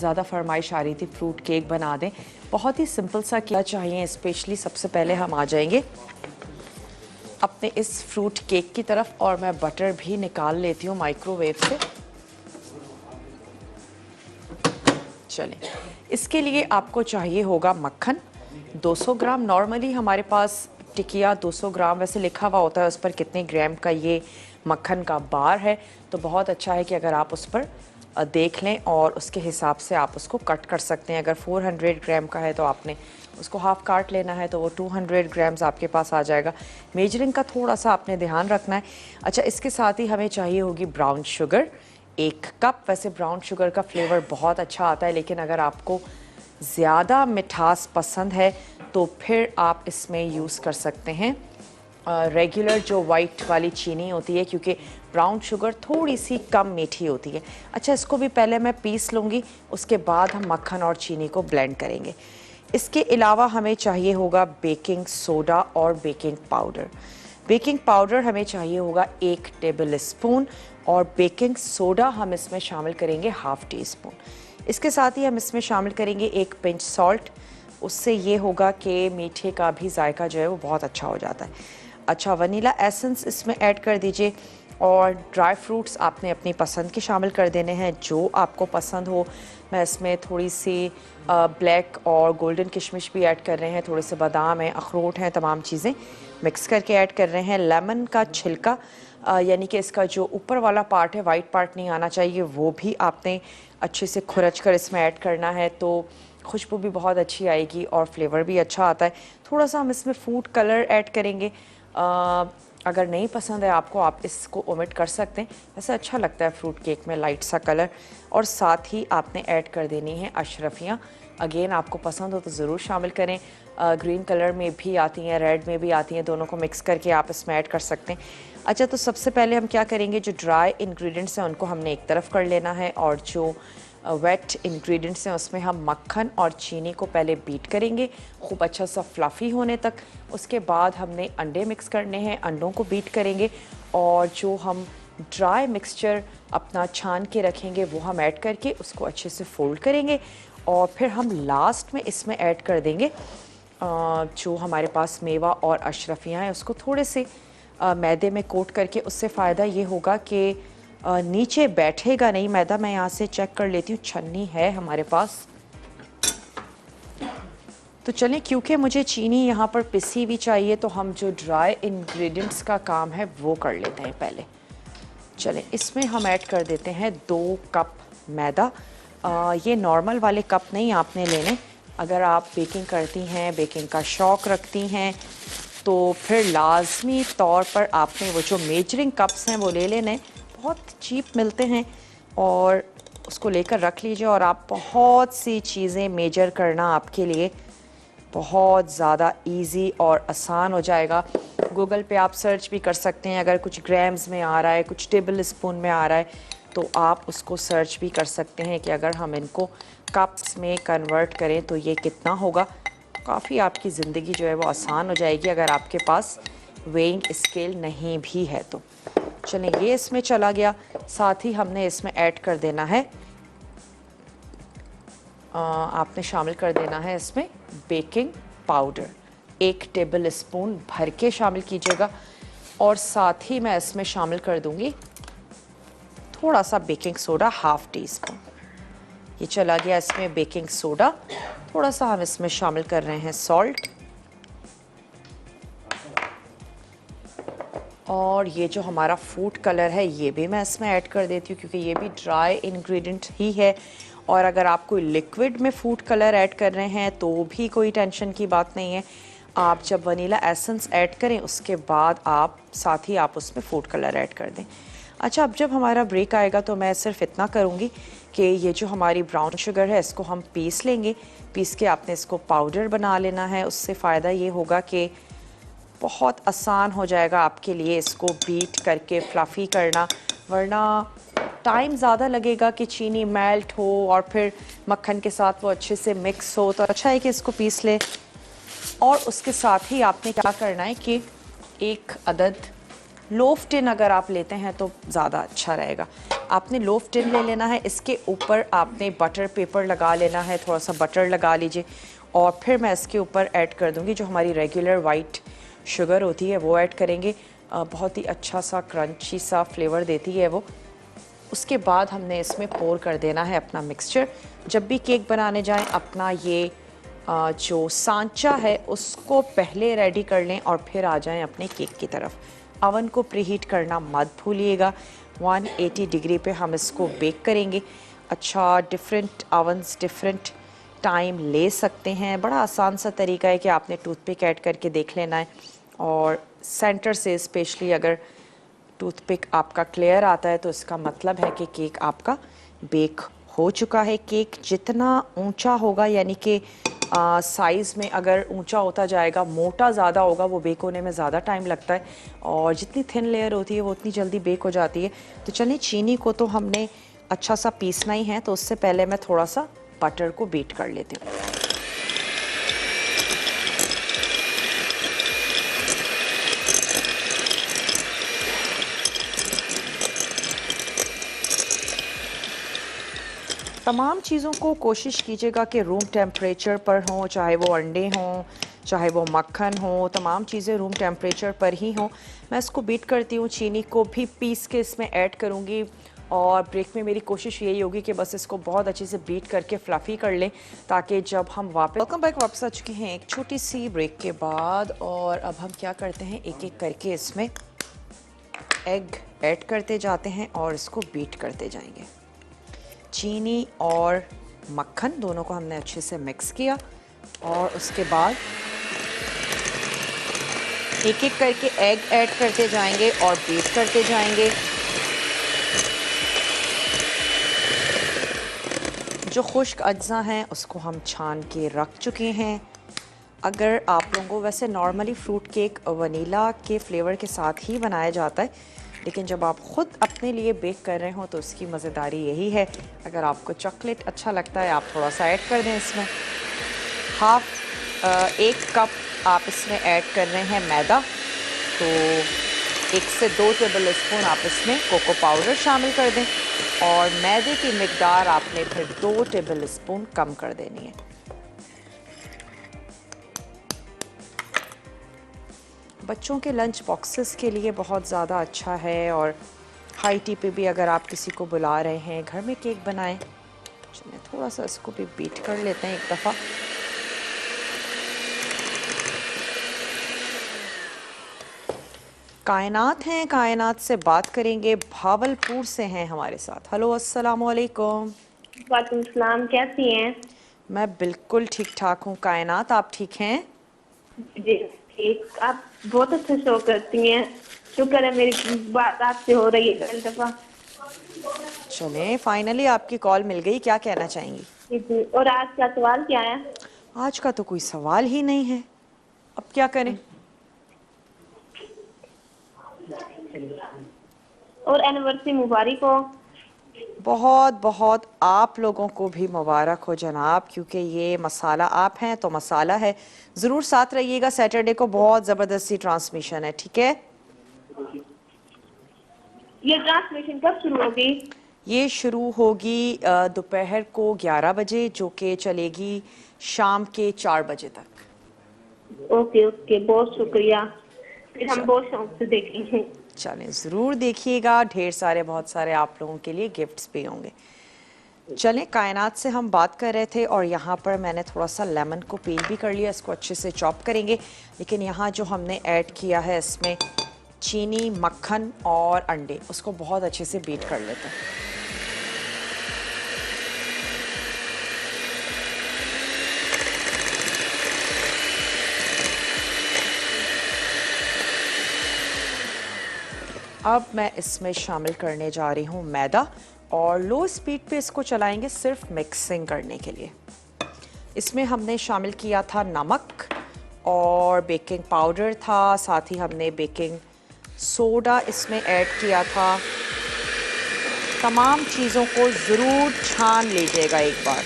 ज़्यादा फरमाइश आ रही थी फ्रूट केक बना दें। बहुत ही सिंपल सा क्या चाहिए स्पेशली, सबसे पहले हम आ जाएंगे अपने इस फ्रूट केक की तरफ और मैं बटर भी निकाल लेती हूँ माइक्रोवेव से। चलें, इसके लिए आपको चाहिए होगा मक्खन 200 ग्राम। नॉर्मली हमारे पास टिकिया 200 ग्राम वैसे लिखा हुआ होता है उस पर कितने ग्राम का ये मक्खन का बार है, तो बहुत अच्छा है कि अगर आप उस पर देख लें और उसके हिसाब से आप उसको कट कर सकते हैं। अगर 400 ग्राम का है तो आपने उसको हाफ काट लेना है, तो वो 200 ग्राम्स आपके पास आ जाएगा। मेजरिंग का थोड़ा सा आपने ध्यान रखना है। अच्छा, इसके साथ ही हमें चाहिए होगी ब्राउन शुगर 1 कप। वैसे ब्राउन शुगर का फ्लेवर बहुत अच्छा आता है, लेकिन अगर आपको ज़्यादा मिठास पसंद है तो फिर आप इसमें यूज़ कर सकते हैं रेगुलर जो वाइट वाली चीनी होती है, क्योंकि ब्राउन शुगर थोड़ी सी कम मीठी होती है। अच्छा, इसको भी पहले मैं पीस लूँगी, उसके बाद हम मक्खन और चीनी को ब्लेंड करेंगे। इसके अलावा हमें चाहिए होगा बेकिंग सोडा और बेकिंग पाउडर। बेकिंग पाउडर हमें चाहिए होगा 1 टेबल स्पून और बेकिंग सोडा हम इसमें शामिल करेंगे ½ टी स्पून। इसके साथ ही हम इसमें शामिल करेंगे 1 पिंच सॉल्ट। उससे ये होगा कि मीठे का भी जायका जो है वो बहुत अच्छा हो जाता है। अच्छा, वनीला एसेंस इसमें ऐड कर दीजिए और ड्राई फ्रूट्स आपने अपनी पसंद के शामिल कर देने हैं, जो आपको पसंद हो। मैं इसमें थोड़ी सी ब्लैक और गोल्डन किशमिश भी ऐड कर रहे हैं, थोड़े से बादाम हैं, अखरोट हैं, तमाम चीज़ें मिक्स करके ऐड कर रहे हैं। लेमन का छिलका यानी कि इसका जो ऊपर वाला पार्ट है, वाइट पार्ट नहीं आना चाहिए, वो भी आपने अच्छे से खुरच कर इसमें ऐड करना है, तो खुशबू भी बहुत अच्छी आएगी और फ्लेवर भी अच्छा आता है। थोड़ा सा हम इसमें फूड कलर ऐड करेंगे। अगर नहीं पसंद है आपको, आप इसको ओमिट कर सकते हैं, वैसे अच्छा लगता है फ्रूट केक में लाइट सा कलर। और साथ ही आपने ऐड कर देनी है अशरफियाँ। अगेन आपको पसंद हो तो ज़रूर शामिल करें। ग्रीन कलर में भी आती हैं, रेड में भी आती हैं, दोनों को मिक्स करके आप इसमें ऐड कर सकते हैं। अच्छा, तो सबसे पहले हम क्या करेंगे, जो ड्राई इंग्रेडिएंट्स हैं उनको हमने एक तरफ कर लेना है और जो वेट इंग्रेडिएंट्स हैं उसमें हम मक्खन और चीनी को पहले बीट करेंगे खूब अच्छा सा फ्लफ़ी होने तक। उसके बाद हमने अंडे मिक्स करने हैं, अंडों को बीट करेंगे और जो हम ड्राई मिक्सचर अपना छान के रखेंगे वो हम ऐड करके उसको अच्छे से फोल्ड करेंगे और फिर हम लास्ट में इसमें ऐड कर देंगे जो हमारे पास मेवा और अशरफियाँ हैं उसको थोड़े से मैदे में कोट करके। उससे फ़ायदा ये होगा कि नीचे बैठेगा नहीं मैदा। मैं यहाँ से चेक कर लेती हूँ, छन्नी है हमारे पास। तो चलें, क्योंकि मुझे चीनी यहाँ पर पिसी हुई चाहिए तो हम जो ड्राई इंग्रेडिएंट्स का काम है वो कर लेते हैं पहले। चलें, इसमें हम ऐड कर देते हैं 2 कप मैदा। ये नॉर्मल वाले कप नहीं आपने लेने। अगर आप बेकिंग करती हैं, बेकिंग का शौक़ रखती हैं, तो फिर लाजमी तौर पर आपने वो जो मेजरिंग कप्स हैं वो ले लेने। बहुत चीप मिलते हैं और उसको लेकर रख लीजिए और आप बहुत सी चीज़ें मेजर करना आपके लिए बहुत ज़्यादा इजी और आसान हो जाएगा। गूगल पे आप सर्च भी कर सकते हैं, अगर कुछ ग्राम्स में आ रहा है, कुछ टेबल स्पून में आ रहा है, तो आप उसको सर्च भी कर सकते हैं कि अगर हम इनको कप्स में कन्वर्ट करें तो ये कितना होगा। काफ़ी आपकी ज़िंदगी जो है वो आसान हो जाएगी अगर आपके पास वेइंग स्केल नहीं भी है तो। चलें, ये इसमें चला गया। साथ ही हमने इसमें ऐड कर देना है, आपने शामिल कर देना है इसमें बेकिंग पाउडर 1 टेबल स्पून भर के शामिल कीजिएगा और साथ ही मैं इसमें शामिल कर दूंगी थोड़ा सा बेकिंग सोडा ½ टी स्पून। ये चला गया इसमें बेकिंग सोडा। थोड़ा सा हम इसमें शामिल कर रहे हैं सॉल्ट और ये जो हमारा फूड कलर है ये भी मैं इसमें ऐड कर देती हूँ क्योंकि ये भी ड्राई इंग्रेडिएंट ही है। और अगर आप कोई लिक्विड में फूड कलर ऐड कर रहे हैं तो भी कोई टेंशन की बात नहीं है। आप जब वनीला एसेंस ऐड करें उसके बाद आप साथ ही आप उसमें फूड कलर ऐड कर दें। अच्छा, अब जब हमारा ब्रेक आएगा तो मैं सिर्फ इतना करूँगी कि ये जो हमारी ब्राउन शुगर है इसको हम पीस लेंगे। पीस के आपने इसको पाउडर बना लेना है। उससे फ़ायदा ये होगा कि बहुत आसान हो जाएगा आपके लिए इसको बीट करके फ्लफ़ी करना, वरना टाइम ज़्यादा लगेगा कि चीनी मेल्ट हो और फिर मक्खन के साथ वो अच्छे से मिक्स हो। तो अच्छा है कि इसको पीस ले। और उसके साथ ही आपने क्या करना है कि 1 अदद लोफ टिन अगर आप लेते हैं तो ज़्यादा अच्छा रहेगा। आपने लोफ टिन ले लेना है, इसके ऊपर आपने बटर पेपर लगा लेना है, थोड़ा सा बटर लगा लीजिए और फिर मैं इसके ऊपर ऐड कर दूंगी जो हमारी रेगुलर वाइट शुगर होती है वो ऐड करेंगे। बहुत ही अच्छा सा क्रंची सा फ्लेवर देती है वो। उसके बाद हमने इसमें पोर कर देना है अपना मिक्सचर। जब भी केक बनाने जाएं अपना ये जो सांचा है उसको पहले रेडी कर लें और फिर आ जाएं अपने केक की तरफ। अवन को प्रीहीट करना मत भूलिएगा। 180 डिग्री पे हम इसको बेक करेंगे। अच्छा, डिफरेंट अवन्स डिफरेंट टाइम ले सकते हैं। बड़ा आसान सा तरीका है कि आपने टूथपिक ऐड करके देख लेना है और सेंटर से स्पेशली अगर टूथपिक आपका क्लियर आता है तो इसका मतलब है कि केक आपका बेक हो चुका है। केक जितना ऊंचा होगा यानी कि साइज़ में अगर ऊंचा होता जाएगा, मोटा ज़्यादा होगा, वो बेक होने में ज़्यादा टाइम लगता है और जितनी थिन लेयर होती है वो उतनी जल्दी बेक हो जाती है। तो चलिए, चीनी को तो हमने अच्छा सा पीसना ही है, तो उससे पहले मैं थोड़ा सा बटर को बीट कर लेती हूँ। तमाम चीज़ों को कोशिश कीजिएगा कि रूम टेम्परेचर पर हों, चाहे वो अंडे हों, चाहे वो मक्खन हो, तमाम चीज़ें रूम टेम्परेचर पर ही हों। मैं इसको बीट करती हूँ, चीनी को भी पीस के इसमें ऐड करूँगी और ब्रेक में मेरी कोशिश यही होगी कि बस इसको बहुत अच्छे से बीट करके फ्लफ़ी कर लें ताकि जब हम वेलकम बैक वापस आ चुके हैं एक छोटी सी ब्रेक के बाद। और अब हम क्या करते हैं, एक एक करके इसमें एग ऐड करते जाते हैं और इसको बीट करते जाएंगे। चीनी और मक्खन दोनों को हमने अच्छे से मिक्स किया और उसके बाद एक एक करके एग ऐड करते जाएंगे और बीट करते जाएंगे। जो खुश्क अज्जा हैं उसको हम छान के रख चुके हैं। अगर आप लोगों को वैसे नॉर्मली फ्रूट केक वनीला के फ्लेवर के साथ ही बनाया जाता है, लेकिन जब आप ख़ुद अपने लिए बेक कर रहे हो तो उसकी मज़ेदारी यही है। अगर आपको चॉकलेट अच्छा लगता है आप थोड़ा सा ऐड कर दें इसमें। एक कप आप इसमें ऐड कर रहे हैं मैदा, तो 1 से 2 टेबल स्पून आप इसमें कोको पाउडर शामिल कर दें और मैदे की मिकदार आपने फिर 2 टेबल स्पून कम कर देनी है। बच्चों के लंच बॉक्सेस के लिए बहुत ज़्यादा अच्छा है और हाई टी पे भी अगर आप किसी को बुला रहे हैं घर में केक बनाएं। चलिए थोड़ा सा इसको भी बीट कर लेते हैं एक दफ़ा। कायनात हैं, कायनात से बात करेंगे, भावलपुर से हैं हमारे साथ। हेलो, अस्सलाम वालेकुम। वालेकुम सलाम, कैसी हैं? मैं बिल्कुल ठीक ठाक हूँ। कायनात, आप ठीक हैं? जी ठीक। आप बहुत अच्छा शो करती हैं, शुक्र है मेरी बात आपसे हो रही है कई दफा। चलें, फाइनली आपकी कॉल मिल गई। क्या कहना चाहेंगी? जी जी। और आज का सवाल क्या है? आज का तो कोई सवाल ही नहीं है, अब क्या करें। और एनिवर्सरी मुबारक हो। बहुत बहुत आप लोगों को भी मुबारक हो जनाब, क्योंकि ये मसाला आप हैं तो मसाला है। ज़रूर साथ रहिएगा, सैटरडे को बहुत ज़बरदस्ती ट्रांसमिशन है, ठीक है? ये ट्रांसमिशन कब शुरू होगी? ये शुरू होगी दोपहर को 11 बजे, जो कि चलेगी शाम के 4 बजे तक। ओके ओके, बहुत शुक्रिया। फिर हम बहुत शौक से देखेंगे। चलें, ज़रूर देखिएगा, ढेर सारे बहुत सारे आप लोगों के लिए गिफ्ट्स भी होंगे। चलें, कायनात से हम बात कर रहे थे और यहाँ पर मैंने थोड़ा सा लेमन को पील भी कर लिया, इसको अच्छे से चॉप करेंगे। लेकिन यहाँ जो हमने ऐड किया है इसमें चीनी, मक्खन और अंडे, उसको बहुत अच्छे से बीट कर लेते हैं। अब मैं इसमें शामिल करने जा रही हूँ मैदा और लो स्पीड पे इसको चलाएंगे सिर्फ मिक्सिंग करने के लिए। इसमें हमने शामिल किया था नमक और बेकिंग पाउडर था, साथ ही हमने बेकिंग सोडा इसमें ऐड किया था। तमाम चीज़ों को ज़रूर छान लीजिएगा एक बार।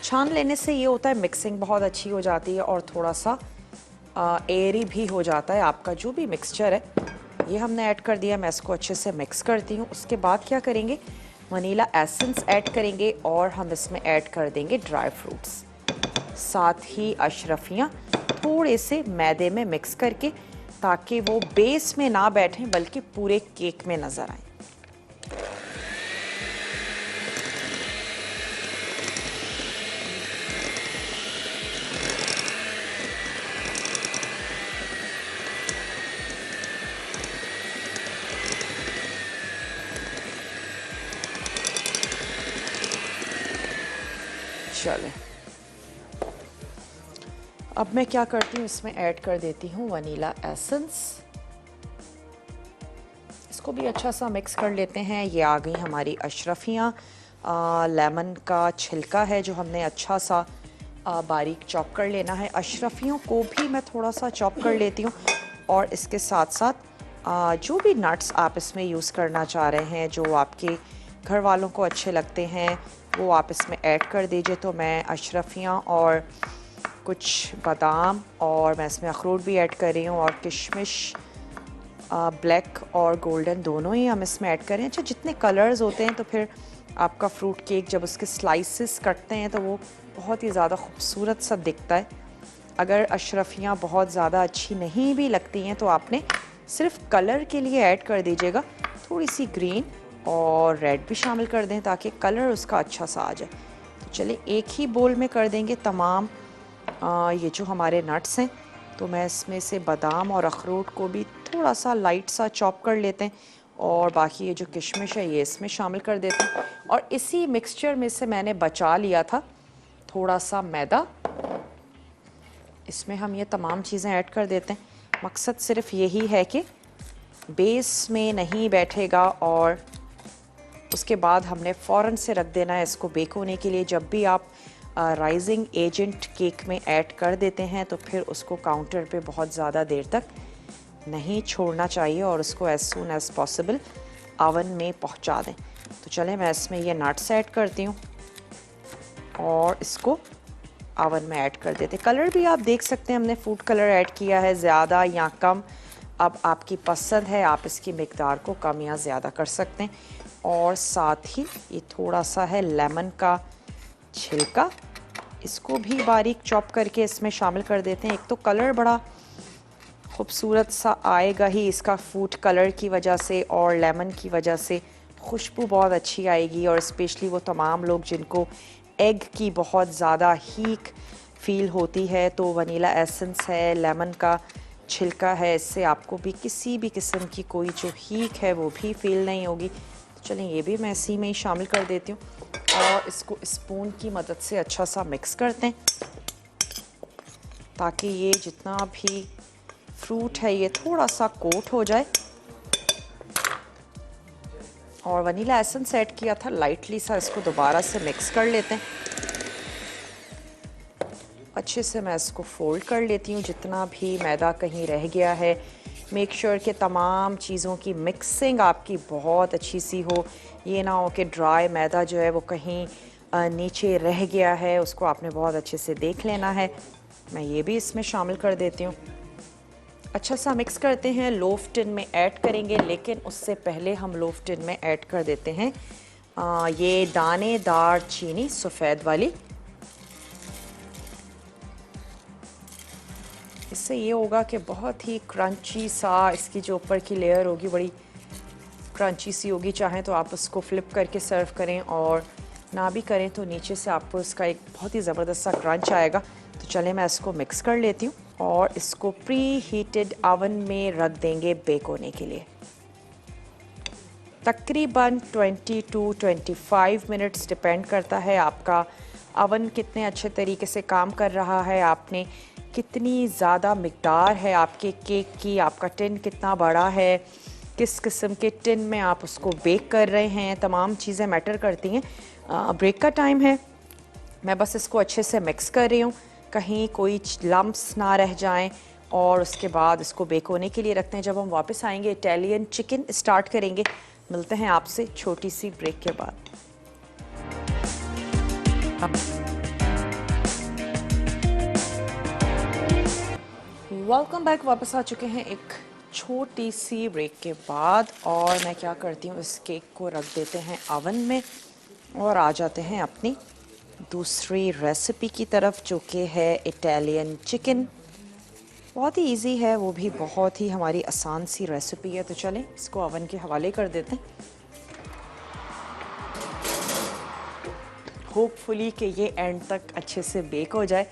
छान लेने से ये होता है मिक्सिंग बहुत अच्छी हो जाती है और थोड़ा सा एयरी भी हो जाता है आपका जो भी मिक्सचर है। ये हमने ऐड कर दिया, मैं इसको अच्छे से मिक्स करती हूँ। उसके बाद क्या करेंगे, वनीला एसेंस ऐड करेंगे और हम इसमें ऐड कर देंगे ड्राई फ्रूट्स, साथ ही अशरफियाँ थोड़े से मैदे में मिक्स करके, ताकि वो बेस में ना बैठें बल्कि पूरे केक में नज़र आए। चलें, अब मैं क्या करती हूँ, इसमें ऐड कर देती हूँ वनीला एसेंस। इसको भी अच्छा सा मिक्स कर लेते हैं। ये आ गई हमारी अशरफियाँ। लेमन का छिलका है जो हमने अच्छा सा बारीक चॉप कर लेना है। अशरफियों को भी मैं थोड़ा सा चॉप कर लेती हूँ और इसके साथ साथ जो भी नट्स आप इसमें यूज़ करना चाह रहे हैं, जो आपके घर वालों को अच्छे लगते हैं, वो आप इसमें ऐड कर दीजिए। तो मैं अशरफियाँ और कुछ बादाम और मैं इसमें अखरोट भी ऐड कर रही हूँ, और किशमिश ब्लैक और गोल्डन दोनों ही हम इसमें ऐड करें। अच्छा, जितने कलर्स होते हैं तो फिर आपका फ्रूट केक जब उसके स्लाइसेस कटते हैं तो वो बहुत ही ज़्यादा खूबसूरत सा दिखता है। अगर अशरफियाँ बहुत ज़्यादा अच्छी नहीं भी लगती हैं तो आपने सिर्फ कलर के लिए ऐड कर दीजिएगा, थोड़ी सी ग्रीन और रेड भी शामिल कर दें ताकि कलर उसका अच्छा सा आ जाए। तो चलिए एक ही बोल में कर देंगे तमाम ये जो हमारे नट्स हैं। तो मैं इसमें से बादाम और अखरोट को भी थोड़ा सा लाइट सा चॉप कर लेते हैं, और बाकी ये जो किशमिश है ये इसमें शामिल कर देते हैं। और इसी मिक्सचर में से मैंने बचा लिया था थोड़ा सा मैदा, इसमें हम ये तमाम चीज़ें ऐड कर देते हैं। मकसद सिर्फ यही है कि बेस में नहीं बैठेगा, और उसके बाद हमने फ़ौरन से रख देना है इसको बेक होने के लिए। जब भी आप राइजिंग एजेंट केक में ऐड कर देते हैं तो फिर उसको काउंटर पे बहुत ज़्यादा देर तक नहीं छोड़ना चाहिए और उसको as soon as possible oven में पहुंचा दें। तो चलें, मैं इसमें ये नट्स ऐड करती हूँ और इसको ओवन में ऐड कर देते। कलर भी आप देख सकते हैं, हमने फूड कलर ऐड किया है, ज़्यादा या कम अब आपकी पसंद है, आप इसकी मिकदार को कम या ज़्यादा कर सकते हैं। और साथ ही ये थोड़ा सा है लेमन का छिलका, इसको भी बारीक चॉप करके इसमें शामिल कर देते हैं। एक तो कलर बड़ा खूबसूरत सा आएगा ही इसका फूड कलर की वजह से, और लेमन की वजह से खुशबू बहुत अच्छी आएगी। और स्पेशली वो तमाम लोग जिनको एग की बहुत ज़्यादा हीक फील होती है, तो वनीला एसेंस है, लेमन का छिलका है, इससे आपको भी किसी भी किस्म की कोई जो हीक है वो भी फील नहीं होगी। तो चलें, ये भी मैं इसी में ही शामिल कर देती हूँ और इसको स्पून की मदद से अच्छा सा मिक्स करते हैं, ताकि ये जितना भी फ्रूट है ये थोड़ा सा कोट हो जाए। और वनीला एसेंस ऐड किया था लाइटली सा, इसको दोबारा से मिक्स कर लेते हैं। अच्छे से मैं इसको फोल्ड कर लेती हूँ, जितना भी मैदा कहीं रह गया है। मेक श्योर कि तमाम चीज़ों की मिक्सिंग आपकी बहुत अच्छी सी हो। ये ना हो कि ड्राई मैदा जो है वो कहीं नीचे रह गया है, उसको आपने बहुत अच्छे से देख लेना है। मैं ये भी इसमें शामिल कर देती हूँ। अच्छा सा मिक्स करते हैं, लोफ टिन में ऐड करेंगे, लेकिन उससे पहले हम लोफ टिन में ऐड कर देते हैं ये दानेदार चीनी, सफ़ेद वाली। इससे ये होगा कि बहुत ही क्रंची सा इसकी जो ऊपर की लेयर होगी बड़ी क्रंची सी होगी। चाहें तो आप उसको फ्लिप करके सर्व करें, और ना भी करें तो नीचे से आपको इसका एक बहुत ही ज़बरदस्त सा क्रंच आएगा। तो चलें, मैं इसको मिक्स कर लेती हूँ और इसको प्री हीटेड ओवन में रख देंगे बेक होने के लिए। तकरीबन 20 to 25 मिनट्स, डिपेंड करता है आपका ओवन कितने अच्छे तरीके से काम कर रहा है, आपने कितनी ज़्यादा मिकदार है आपके केक की, आपका टिन कितना बड़ा है, किस किस्म के टिन में आप उसको बेक कर रहे हैं, तमाम चीज़ें मैटर करती हैं। ब्रेक का टाइम है, मैं बस इसको अच्छे से मिक्स कर रही हूँ, कहीं कोई लम्प्स ना रह जाएं, और उसके बाद इसको बेक होने के लिए रखते हैं। जब हम वापस आएंगे इटालियन चिकन स्टार्ट करेंगे। मिलते हैं आपसे छोटी सी ब्रेक के बाद। Welcome back. वापस आ चुके हैं एक छोटी सी ब्रेक के बाद, और मैं क्या करती हूँ, इस केक को रख देते हैं अवन में और आ जाते हैं अपनी दूसरी रेसिपी की तरफ, जो कि है इटालियन चिकन। बहुत ही इजी है, वो भी बहुत ही हमारी आसान सी रेसिपी है। तो चलें इसको अवन के हवाले कर देते हैं। होपफुली कि ये एंड तक अच्छे से बेक हो जाए।